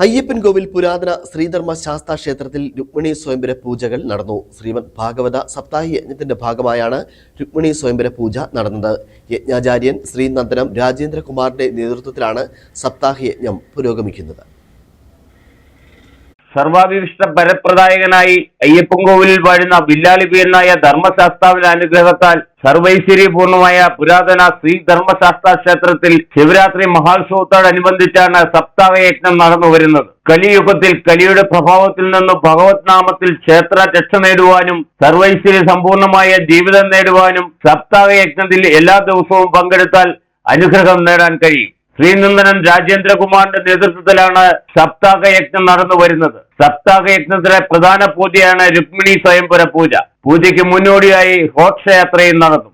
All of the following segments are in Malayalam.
അയ്യപ്പൻകോവിൽ പുരാതന ശ്രീധർമ്മ ശാസ്താ ക്ഷേത്രത്തിൽ രുക്മിണി സ്വയംവര പൂജകൾ നടന്നു. ശ്രീമദ് ഭാഗവത സപ്താഹി യജ്ഞത്തിന്റെ ഭാഗമായാണ് രുക്മിണി സ്വയംവര പൂജ നടന്നത്. യജ്ഞാചാര്യൻ ശ്രീനന്ദനം രാജേന്ദ്രകുമാറിന്റെ നേതൃത്വത്തിലാണ് സപ്താഹി യജ്ഞം പുരോഗമിക്കുന്നത്. സർവാഭിഷ്ട പരപ്രദായകനായി അയ്യപ്പൻകോവിലിൽ വാഴുന്ന വില്ലാളി വീരനായ ധർമ്മശാസ്താവിന്റെ അനുഗ്രഹത്താൽ സർവൈശ്വര്യപൂർണമായ പുരാതന ശ്രീ ധർമ്മശാസ്താ ക്ഷേത്രത്തിൽ ശിവരാത്രി മഹോത്സവത്തോടനുബന്ധിച്ചാണ് സപ്താഹയജ്ഞം നടന്നു വരുന്നത്. കലിയുഗത്തിൽ കലിയുടെ പ്രഭാവത്തിൽ നിന്ന് ഭഗവത് നാമത്തിൽ ക്ഷേത്ര രക്ഷ നേടുവാനും സർവൈശ്വര്യ സമ്പൂർണമായ ജീവിതം നേടുവാനും സപ്താഹയജ്ഞത്തിൽ എല്ലാ ദിവസവും പങ്കെടുത്താൽ അനുഗ്രഹം നേടാൻ കഴിയും. ശ്രീനന്ദനം രാജേന്ദ്രകുമാറിന്റെ നേതൃത്വത്തിലാണ് സപ്താഹയജ്ഞം നടന്നു വരുന്നത്. സപ്താഹയജ്ഞത്തിലെ പ്രധാന പൂജയാണ് രുക്മിണി സ്വയംവര പൂജ. പൂജയ്ക്ക് മുന്നോടിയായി ഘോഷയാത്രയും നടന്നു.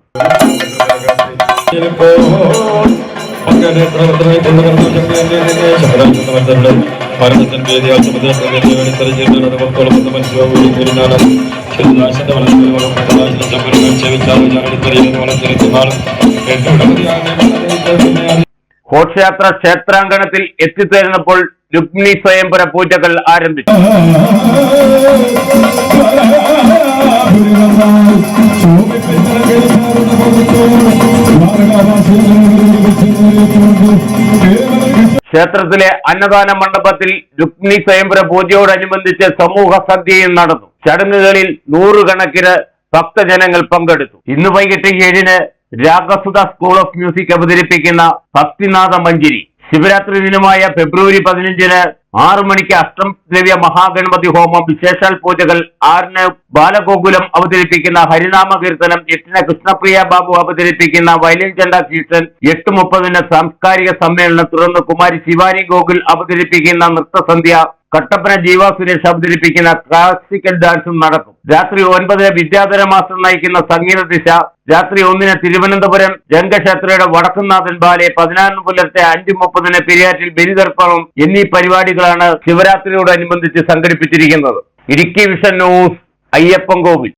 ഘോഷയാത്ര ക്ഷേത്രാങ്കണത്തിൽ എത്തിച്ചേർന്നപ്പോൾ രുക്മിണി സ്വയംവര പൂജകൾ ആരംഭിച്ചു. ക്ഷേത്രത്തിലെ അന്നദാന മണ്ഡപത്തിൽ രുക്മിണി സ്വയംവര പൂജയോടനുബന്ധിച്ച് സമൂഹ സദ്യയും നടന്നു. ചടങ്ങുകളിൽ നൂറുകണക്കിന് ഭക്തജനങ്ങൾ പങ്കെടുത്തു. ഇന്ന് വൈകിട്ട് 7-ന് രാഗസുധ സ്കൂൾ ഓഫ് മ്യൂസിക് അവതരിപ്പിക്കുന്ന ഭക്തിനാഥ മഞ്ജരി, ശിവരാത്രി ദിനമായ ഫെബ്രുവരി 15-ന് 6 മണിക്ക് അഷ്ടദ്രവ്യ മഹാഗണപതി ഹോമം, വിശേഷാൽ പൂജകൾ, 6-ന് ബാലഗോകുലം അവതരിപ്പിക്കുന്ന ഹരിനാമ കീർത്തനം, 8-ന് കൃഷ്ണപ്രിയ ബാബു അവതരിപ്പിക്കുന്ന വയലിൻ ചെണ്ട സീസൺ, 8:30-ന് സാംസ്കാരിക സമ്മേളനം, തുടർന്ന് കുമാരി ശിവാനി ഗോകുൽ അവതരിപ്പിക്കുന്ന നൃത്തസന്ധ്യ, കട്ടപ്പന ജീവ സുരേഷ് അവതരിപ്പിക്കുന്ന ക്ലാസിക്കൽ ഡാൻസും നടക്കും. രാത്രി 9-ന് വിദ്യാധര മാസ്റ്റർ നയിക്കുന്ന സംഗീത ദിശ, രാത്രി 1-ന് തിരുവനന്തപുരം രംഗക്ഷേത്രയുടെ വടക്കുംനാഥൻ ബാലെ, 14-ന് പുലർച്ചെ 5:30-ന് പെരിയാറ്റിൽ ബലിതർപ്പണം എന്നീ പരിപാടികളാണ് ശിവരാത്രിയോടനുബന്ധിച്ച് സംഘടിപ്പിച്ചിരിക്കുന്നത്. Idukki vision news, Ayyappancoil.